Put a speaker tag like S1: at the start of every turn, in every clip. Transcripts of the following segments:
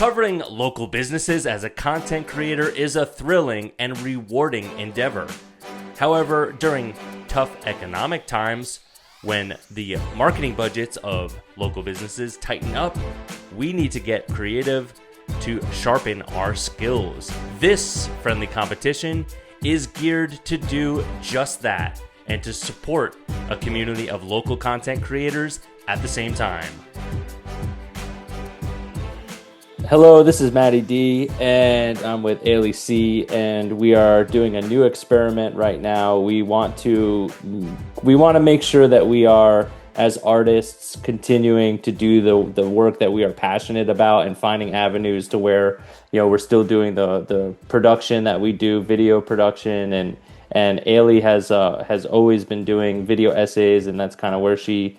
S1: Covering local businesses as a content creator is a thrilling and rewarding endeavor. However, during tough economic times, when the marketing budgets of local businesses tighten up, we need to get creative to sharpen our skills. This friendly competition is geared to do just that and to support a community of local content creators at the same time. Hello, this is Matty D, and I'm with Aylea C, and we are doing a new experiment right now. We want to make sure that we are, as artists, continuing to do the work that we are passionate about and finding avenues to where, we're still doing the production that we do, video production, and Aylea has always been doing video essays, and that's kind of where she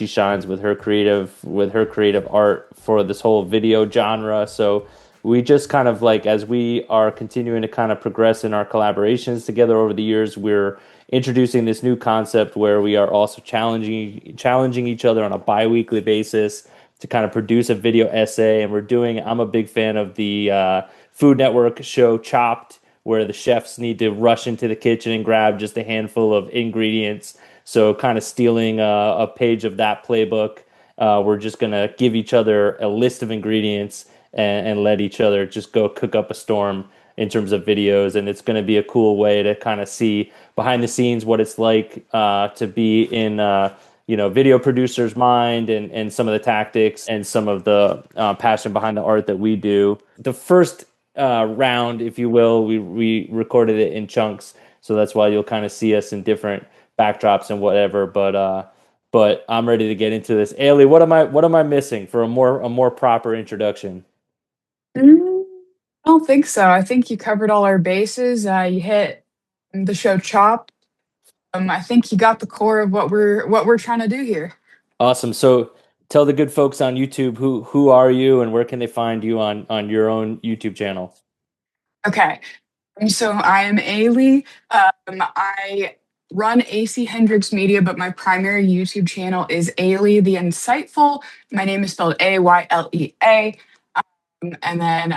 S1: shines with her creative art for this whole video genre. So we just kind of as we are continuing to kind of progress in our collaborations together over the years, we're introducing this new concept where we are also challenging each other on a bi-weekly basis to kind of produce a video essay. And I'm a big fan of the Food Network show Chopped, where the chefs need to rush into the kitchen and grab just a handful of ingredients. So kind of stealing a page of that playbook, we're just going to give each other a list of ingredients and let each other just go cook up a storm in terms of videos. And it's going to be a cool way to kind of see behind the scenes what it's like to be in video producer's mind and some of the tactics and some of the passion behind the art that we do. The first round, if you will, we recorded it in chunks. So that's why you'll kind of see us in different backdrops and whatever, but I'm ready to get into this. Aylea, what am I missing for a more proper introduction?
S2: I don't think so. I think you covered all our bases. You hit the show Chopped. I think you got the core of what we're trying to do here.
S1: Awesome. So tell the good folks on YouTube who are you and where can they find you on your own YouTube channel?
S2: Okay. So I am Aylea. I run AC Hendricks Media, but my primary YouTube channel is Aylea the Insightful. My name is spelled Aylea. And then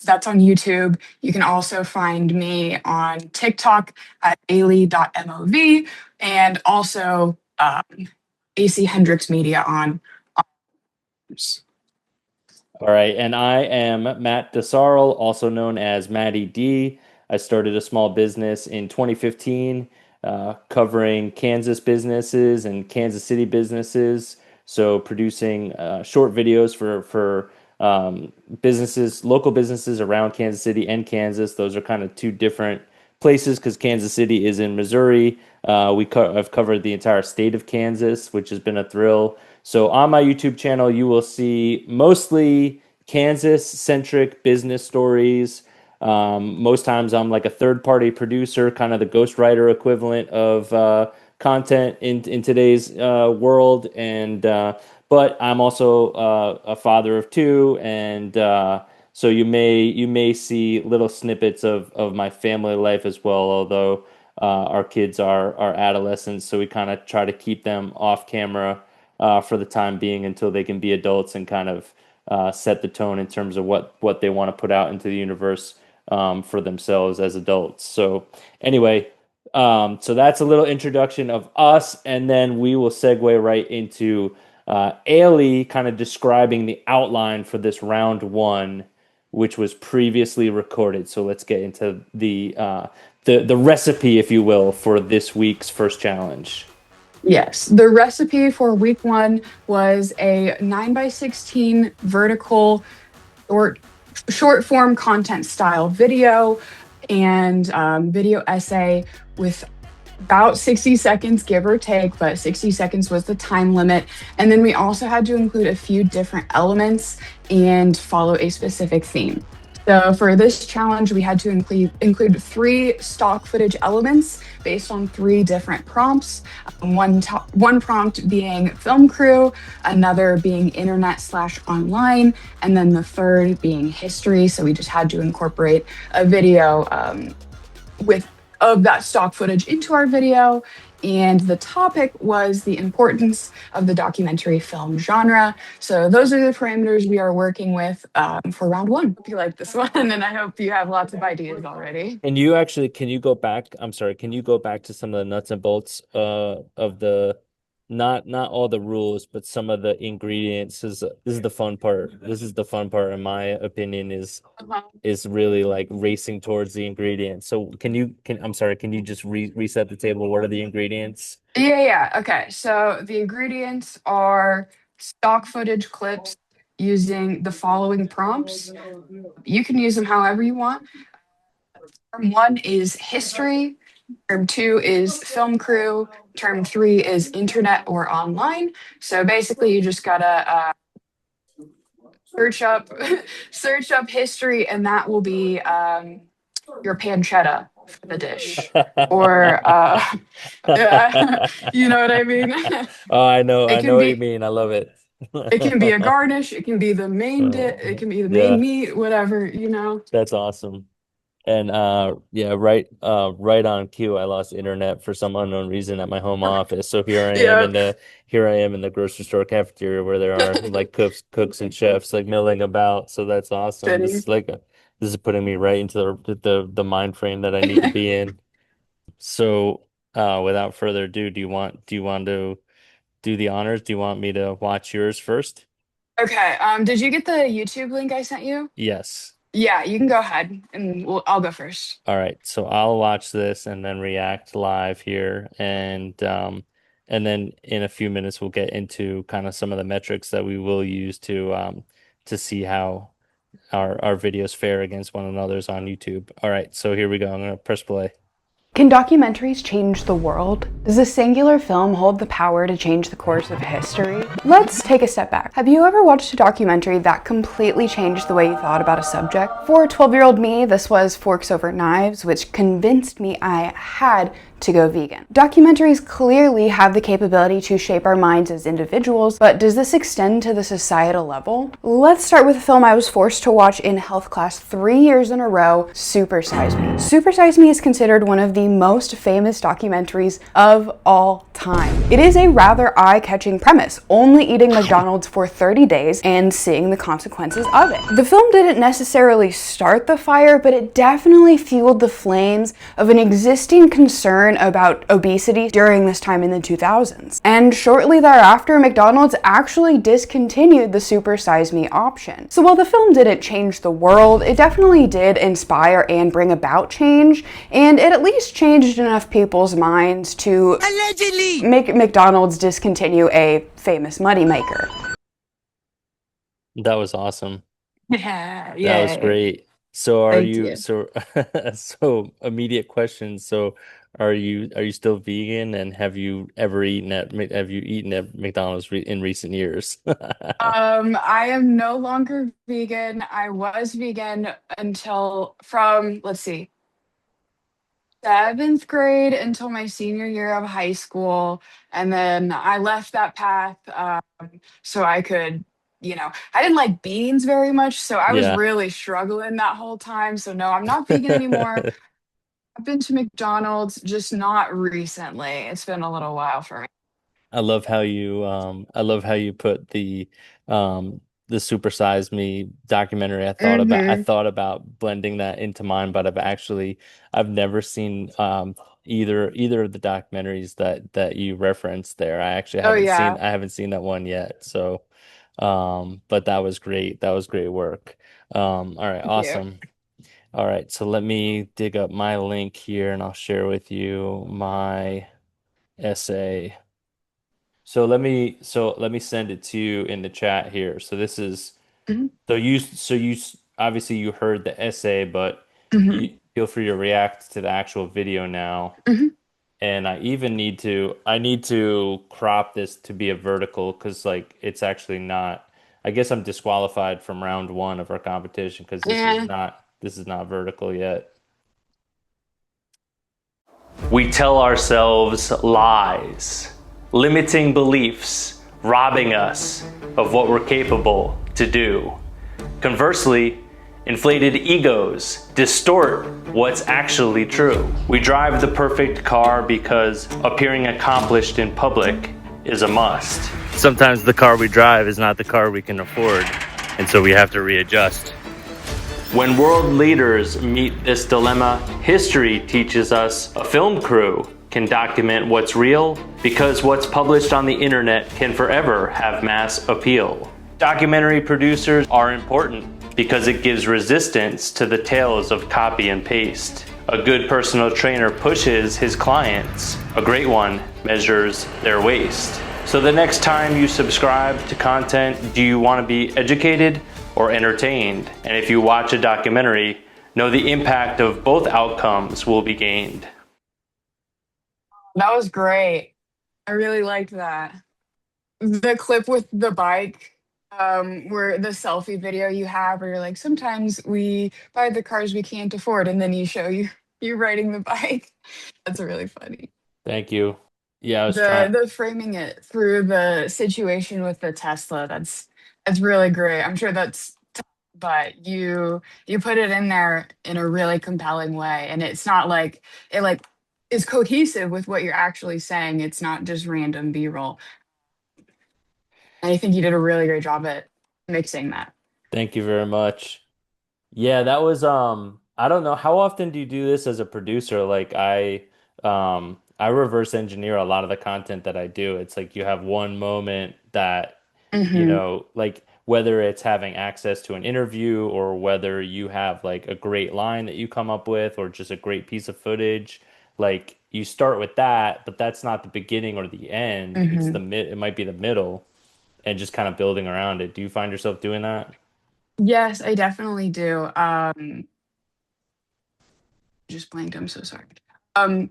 S2: that's on YouTube. You can also find me on TikTok at aylea.mov and also AC Hendricks Media on.
S1: All right, and I am Matt DeSarle, also known as Matty D. I started a small business in 2015 covering Kansas businesses and Kansas City businesses. So producing short videos for businesses, local businesses around Kansas City and Kansas. Those are kind of two different places because Kansas City is in Missouri. I've covered the entire state of Kansas, which has been a thrill. So on my YouTube channel, you will see mostly Kansas-centric business stories. Most times I'm like a third-party producer, kind of the ghostwriter equivalent of content in today's world. But I'm also a father of two, and so you may see little snippets of my family life as well. Although our kids are adolescents, so we kind of try to keep them off camera for the time being until they can be adults and kind of set the tone in terms of what they want to put out into the universe for themselves as adults. So anyway, so that's a little introduction of us, and then we will segue right into Aylea kind of describing the outline for this round one, which was previously recorded. So let's get into the recipe, if you will, for this week's first challenge.
S2: Yes, the recipe for week one was a 9x16 vertical short form content style video and video essay with about 60 seconds, give or take, but 60 seconds was the time limit. And then we also had to include a few different elements and follow a specific theme. So for this challenge, we had to include 3 stock footage elements based on 3 different prompts. One prompt being film crew, another being internet/online, and then the third being history. So we just had to incorporate a video of that stock footage into our video. And the topic was the importance of the documentary film genre. So those are the parameters we are working with for round one. Hope you like this one, and I hope you have lots of ideas already.
S1: And you actually, can you go back? I'm sorry, can you go back to some of the nuts and bolts of the not all the rules, but some of the ingredients? This is the fun part. This is the fun part, in my opinion,
S2: Uh-huh.
S1: is really like racing towards the ingredients. So I'm sorry, can you just reset the table? What are the ingredients?
S2: Yeah. Okay. So the ingredients are stock footage clips using the following prompts. You can use them however you want. Term one is history. Term two is film crew. Term three is internet or online. So basically, you just gotta search up search up history, and that will be your pancetta for the dish. Or yeah, you know what I mean?
S1: Oh,
S2: It
S1: I know
S2: can
S1: what you
S2: be
S1: mean. I love it.
S2: it can be a garnish, it can be the main it can be the main
S1: Yeah,
S2: meat, whatever.
S1: that's awesome. And yeah, right on cue. I lost internet for some unknown reason at my home office. So
S2: Yeah.
S1: here I am in the grocery store cafeteria where there are like cooks and chefs like milling about. So that's awesome.
S2: Fitting.
S1: This is putting me right into the mind frame that I need to be in. So without further ado, do you want to do the honors? Do you want me to watch yours first?
S2: Okay. Did you get the YouTube link I sent you?
S1: Yes.
S2: Yeah, you can go ahead and I'll go first.
S1: All right, so I'll watch this and then react live here, and then in a few minutes we'll get into kind of some of the metrics that we will use to see how our videos fare against one another's on YouTube. All right, so here we go. I'm gonna press play.
S3: Can documentaries change the world? Does a singular film hold the power to change the course of history? Let's take a step back. Have you ever watched a documentary that completely changed the way you thought about a subject? For 12-year-old me, this was Forks Over Knives, which convinced me I had to go vegan. Documentaries clearly have the capability to shape our minds as individuals, but does this extend to the societal level? Let's start with a film I was forced to watch in health class 3 years in a row, Super Size Me. Super Size Me is considered one of the most famous documentaries of all time. It is a rather eye-catching premise, only eating McDonald's for 30 days and seeing the consequences of it. The film didn't necessarily start the fire, but it definitely fueled the flames of an existing concern about obesity during this time in the 2000s. And shortly thereafter, McDonald's actually discontinued the Super Size Me option. So while the film didn't change the world, it definitely did inspire and bring about change, and it at least changed enough people's minds to allegedly make McDonald's discontinue a famous moneymaker.
S1: That was awesome.
S2: Yeah,
S1: That was
S2: yeah.
S1: great. So
S2: Thank you.
S1: so immediate question. So are you still vegan, and have you eaten at McDonald's in recent years?
S2: I am no longer vegan. I was vegan until from, let's see, seventh grade until my senior year of high school. And then I left that path so I could, I didn't like beans very much. So I was
S1: Yeah.
S2: really struggling that whole time. So no, I'm not vegan anymore. I've been to McDonald's, just not recently. It's been a little while for me.
S1: I love how you put the Super Size Me documentary. I
S2: Hmm.
S1: thought about blending that into mine, but I've never seen either of the documentaries that you referenced there.
S2: Oh, yeah.
S1: I haven't seen that one yet. So but that was great. That was great work. All right,
S2: Thank you.
S1: awesome. All right, so let me dig up my link here and I'll share with you my essay. So let me send it to you in the chat here. So this is
S2: Hmm.
S1: obviously you heard the essay, but
S2: Hmm.
S1: you feel free to react to the actual video now.
S2: Hmm.
S1: And I need to crop this to be a vertical because like it's actually not. I guess I'm disqualified from round one of our competition because
S2: Yeah.
S1: this is not vertical yet. We tell ourselves lies, limiting beliefs, robbing us of what we're capable to do. Conversely, Inflated egos distort what's actually true. We drive the perfect car because appearing accomplished in public is a must. Sometimes the car we drive is not the car we can afford, and so we have to readjust. When world leaders meet this dilemma, history teaches us a film crew can document what's real because what's published on the internet can forever have mass appeal. Documentary producers are important because it gives resistance to the tales of copy and paste. A good personal trainer pushes his clients. A great one measures their waist. So the next time you subscribe to content, do you want to be educated or entertained? And if you watch a documentary, know the impact of both outcomes will be gained.
S2: That was great. I really liked that. The clip with the bike, where the selfie video you have, where you're like, sometimes we buy the cars we can't afford, and then you riding the bike. That's really funny.
S1: Thank you. Yeah, I was trying.
S2: The framing it through the situation with the Tesla, that's really great. I'm sure that's but you put it in there in a really compelling way, and it's not like it like is cohesive with what you're actually saying. It's not just random B-roll. And I think you did a really great job at mixing that.
S1: Thank you very much. Yeah, that was I don't know how often do you do this as a producer? Like I reverse engineer a lot of the content that I do. It's like you have one moment that
S2: Hmm.
S1: like whether it's having access to an interview or whether you have like a great line that you come up with or just a great piece of footage, like you start with that, but that's not the beginning or the end. It's
S2: Hmm.
S1: it might be the middle and just kind of building around it. Do you find yourself doing that?
S2: Yes, I definitely do. Just blanked. I'm so sorry. Um,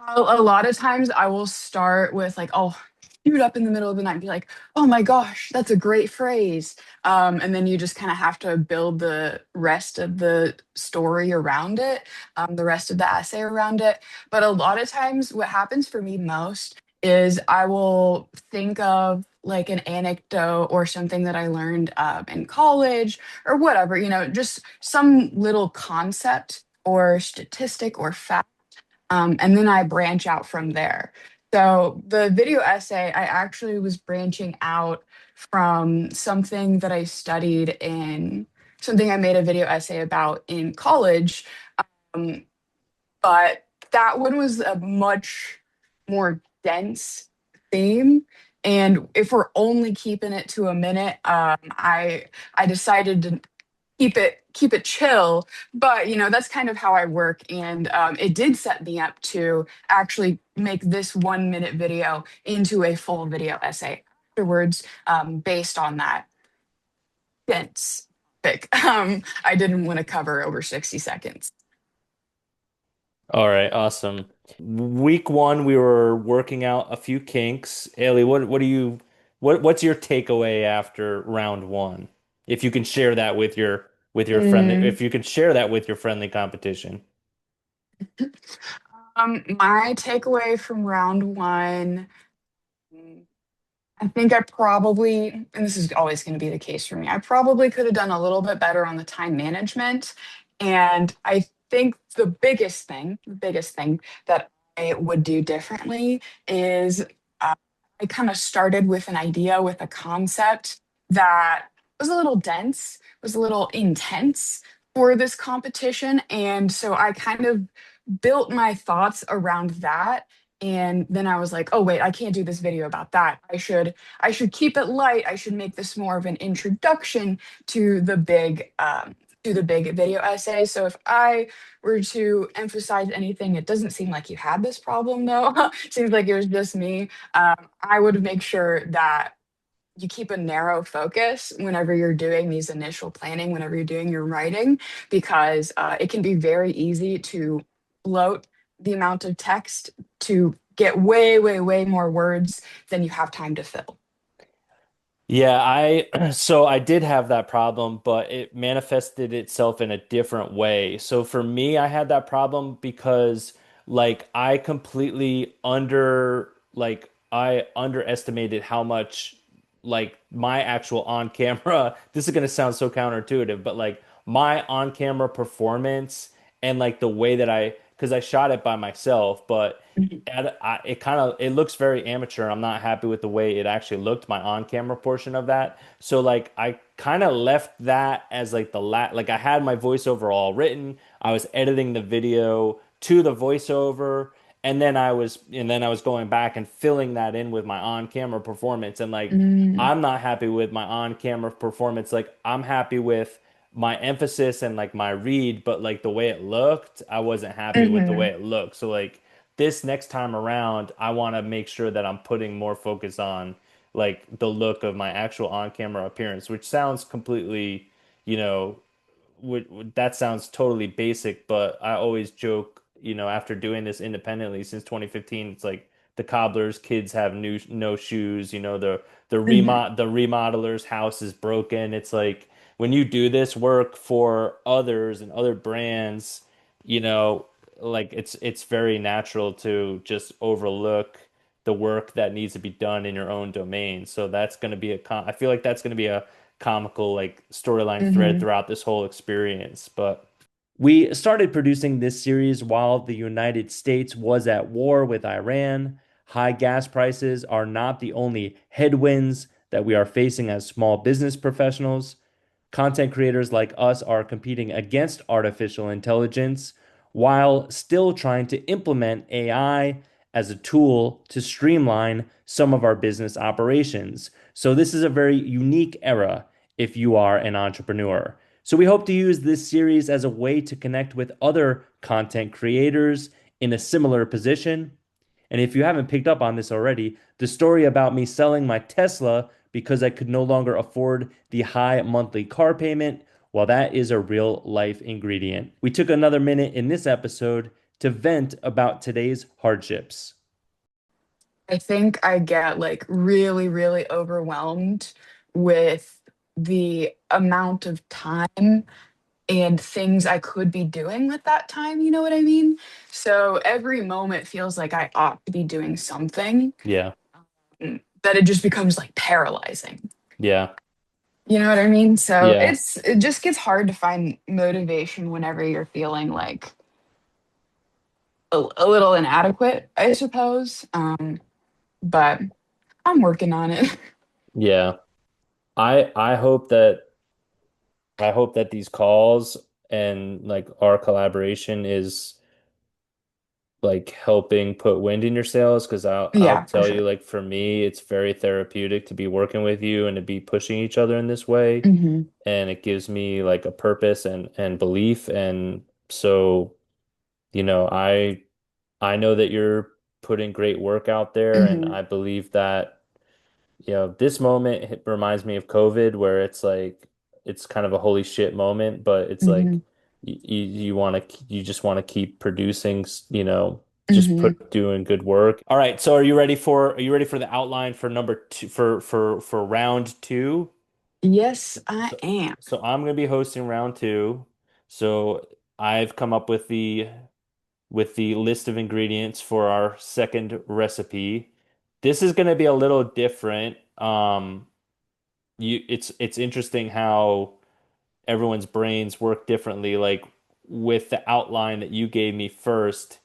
S2: a lot of times I will start with like, I'll shoot up in the middle of the night and be like, oh my gosh, that's a great phrase. And then you just kind of have to build the rest of the story around it, the rest of the essay around it. But a lot of times, what happens for me most is I will think of like an anecdote or something that I learned in college or whatever, just some little concept or statistic or fact, and then I branch out from there. So the video essay, I actually was branching out from something that I studied in something I made a video essay about in college. Um, but that one was a much more dense theme. And if we're only keeping it to a minute, I decided to keep it chill, but that's kind of how I work, and it did set me up to actually make this 1 minute video into a full video essay afterwards, based on that dense topic. I didn't want to cover over 60 seconds.
S1: All right, awesome. Week one, we were working out a few kinks. Ailey, what do you what's your takeaway after round one? If you can share that with your friendly,
S2: Mm,
S1: if you could share that with your friendly competition.
S2: my takeaway from round one, I think I probably, and this is always going to be the case for me, I probably could have done a little bit better on the time management. And I think the biggest thing that I would do differently is, I kind of started with an idea, with a concept that was a little dense, was a little intense for this competition. And so I kind of built my thoughts around that, and then I was like, oh wait, I can't do this video about that. I should keep it light. I should make this more of an introduction to the big video essay. So if I were to emphasize anything, it doesn't seem like you had this problem though. Seems like it was just me. I would make sure that you keep a narrow focus whenever you're doing these initial planning, whenever you're doing your writing, because it can be very easy to bloat the amount of text to get way, way, way more words than you have time to fill.
S1: Yeah, I so I did have that problem, but it manifested itself in a different way. So for me, I had that problem because like I completely under like I underestimated how much like my actual on camera, this is gonna sound so counterintuitive, but like my on camera performance and like the way that because I shot it by myself, but
S2: Mhm.
S1: it kind of it looks very amateur. I'm not happy with the way it actually looked, my on camera portion of that. So like I kind of left that as like like I had my voiceover all written. I was editing the video to the voiceover, and then I was going back and filling that in with my on-camera performance. And like
S2: Mm,
S1: I'm not happy with my on-camera performance. Like I'm happy with my emphasis and like my read, but like the way it looked, I wasn't happy with the way
S2: mhm,
S1: it looked. So like this next time around, I want to make sure that I'm putting more focus on like the look of my actual on-camera appearance, which sounds completely, you know, that sounds totally basic, but I always joke, after doing this independently since 2015, it's like the cobbler's kids have new no shoes,
S2: mhm,
S1: the remodeler's house is broken. It's like when you do this work for others and other brands, you know, like it's very natural to just overlook the work that needs to be done in your own domain. So that's going to be I feel like that's going to be a comical like storyline thread
S2: mhm.
S1: throughout this whole experience. But we started producing this series while the United States was at war with Iran. High gas prices are not the only headwinds that we are facing as small business professionals. Content creators like us are competing against artificial intelligence while still trying to implement AI as a tool to streamline some of our business operations. So, this is a very unique era if you are an entrepreneur. So, we hope to use this series as a way to connect with other content creators in a similar position. And if you haven't picked up on this already, the story about me selling my Tesla because I could no longer afford the high monthly car payment, well, that is a real life ingredient. We took another minute in this episode to vent about today's hardships.
S2: I think I get like really, really overwhelmed with the amount of time and things I could be doing with that time. You know what I mean? So every moment feels like I ought to be doing something,
S1: Yeah,
S2: that it just becomes like paralyzing.
S1: yeah,
S2: You know what I mean? So
S1: yeah,
S2: it just gets hard to find motivation whenever you're feeling like a little inadequate, I suppose. But I'm working on it.
S1: yeah. I hope that these calls and like our collaboration is like helping put wind in your sails because I'll
S2: Yeah, for
S1: tell
S2: sure.
S1: you like for me it's very therapeutic to be working with you and to be pushing each other in this way,
S2: Hmm.
S1: and it gives me like a purpose and belief. And so I know that you're putting great work out there, and
S2: Hmm.
S1: I believe that this moment reminds me of COVID, where it's like it's kind of a holy shit moment, but it's
S2: Hmm.
S1: like you just want to keep producing, just
S2: Hmm.
S1: put doing good work. All right, so are you ready for the outline for number two for round two?
S2: Yes, I
S1: So
S2: am.
S1: so I'm gonna be hosting round two. So I've come up with the list of ingredients for our second recipe. This is going to be a little different. It's interesting how everyone's brains work differently. Like with the outline that you gave me first,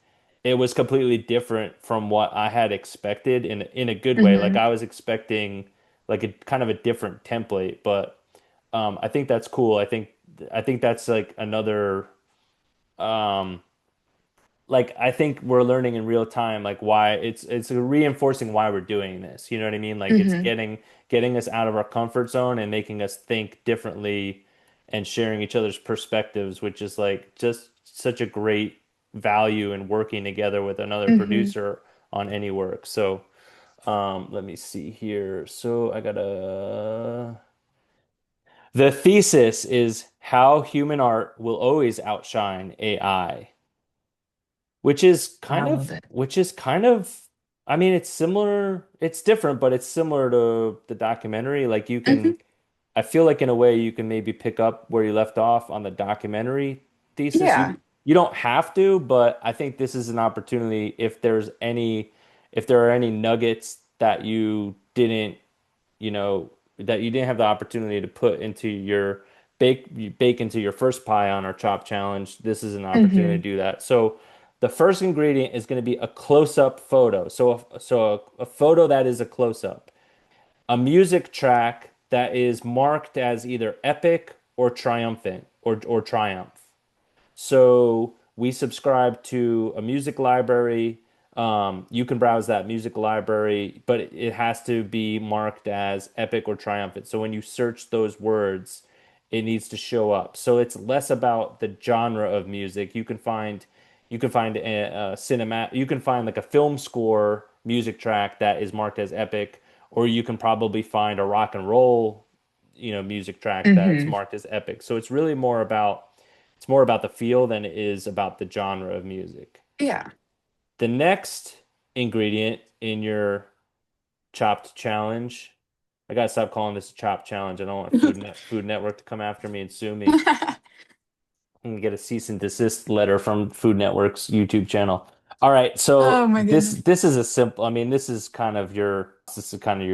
S1: it was completely different from what I had expected in a good way. Like
S2: Hmm.
S1: I was expecting like a kind of a different template, but I think that's cool. I think that's like another um like I think we're learning in real time like why it's reinforcing why we're doing this. You know what I mean? Like it's
S2: Hmm.
S1: getting us out of our comfort zone and making us think differently and sharing each other's perspectives, which is like just such a great value in working together with another
S2: Hmm.
S1: producer on any work. So let me see here. So I gotta the thesis is how human art will always outshine AI,
S2: I love it.
S1: I mean, it's similar, it's different, but it's similar to the documentary. Like
S2: Hmm.
S1: I feel like in a way you can maybe pick up where you left off on the documentary thesis.
S2: Yeah.
S1: You don't have to, but I think this is an opportunity if there are any nuggets that you didn't that you didn't have the opportunity to put into your bake into your first pie on our chop challenge. This is an opportunity to
S2: Hmm.
S1: do that. So the first ingredient is going to be a close-up photo. So a photo that is a close-up. A music track that is marked as either epic or triumphant or triumph. So we subscribe to a music library. You can browse that music library, but it has to be marked as epic or triumphant. So when you search those words, it needs to show up. So it's less about the genre of music. You can find a cinema. You can find like a film score music track that is marked as epic, or you can probably find a rock and roll, music track that's
S2: Hmm.
S1: marked as epic. So it's more about the feel than it is about the genre of music.
S2: Yeah.
S1: The next ingredient in your chopped challenge, I gotta stop calling this a chopped challenge. I don't want Food Network to come after me and sue me and get a cease and desist letter from Food Network's YouTube channel. All right,
S2: Oh
S1: so
S2: my
S1: this
S2: goodness.
S1: this is a simple. I mean, this is kind of your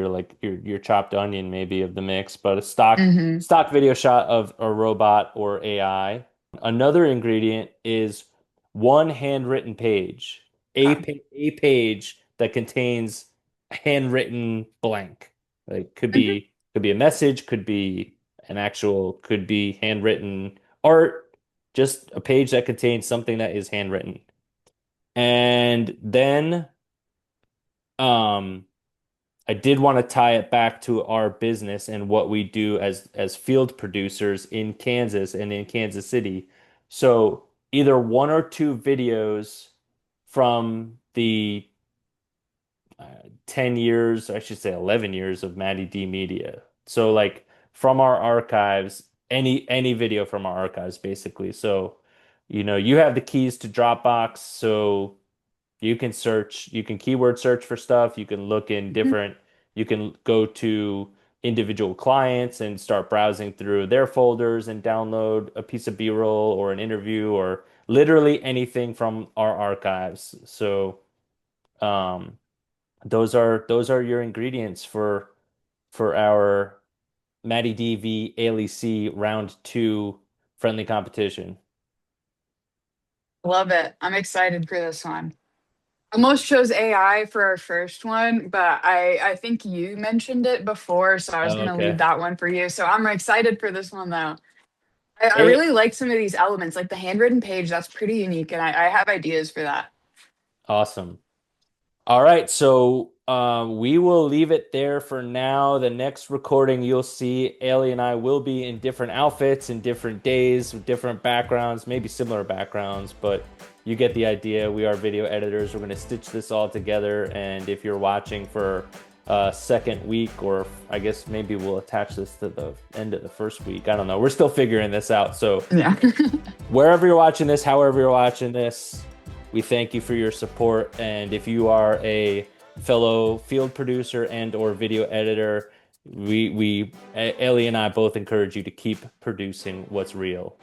S1: like your chopped onion maybe of the mix, but a stock
S2: Hmm.
S1: stock video shot of a robot or AI. Another ingredient is one handwritten page,
S2: Okay.
S1: a page that contains a handwritten blank. Like
S2: Hmm.
S1: could be a message, could be handwritten art, just a page that contains something that is handwritten. And then um I did want to tie it back to our business and what we do as field producers in Kansas and in Kansas City. So either one or two videos from the 10 years, I should say 11 years of Matty D media. So like from our archives, any video from our archives basically. So, you have the keys to Dropbox, so you can keyword search for stuff, you can go to individual clients and start browsing through their folders and download a piece of B-roll or an interview or literally anything from our archives. So, um, those are your ingredients for our Matty D v Ailey C round two friendly competition.
S2: Love it. I'm excited for this one. Almost chose AI for our first one, but I think you mentioned it before, so I was
S1: Oh,
S2: gonna leave
S1: okay.
S2: that one for you. So I'm excited for this one though. I
S1: It,
S2: really like some of these elements, like the handwritten page. That's pretty unique, and I have ideas for that.
S1: awesome. All right, so we will leave it there for now. The next recording you'll see, Ailey and I will be in different outfits in different days with different backgrounds, maybe similar backgrounds, but you get the idea. We are video editors. We're going to stitch this all together, and if you're watching for second week, or I guess maybe we'll attach this to the end of the first week. I don't know. We're still figuring this out. So
S2: Yeah.
S1: wherever you're watching this, however you're watching this, we thank you for your support. And if you are a fellow field producer and or video editor, Ellie and I both encourage you to keep producing what's real.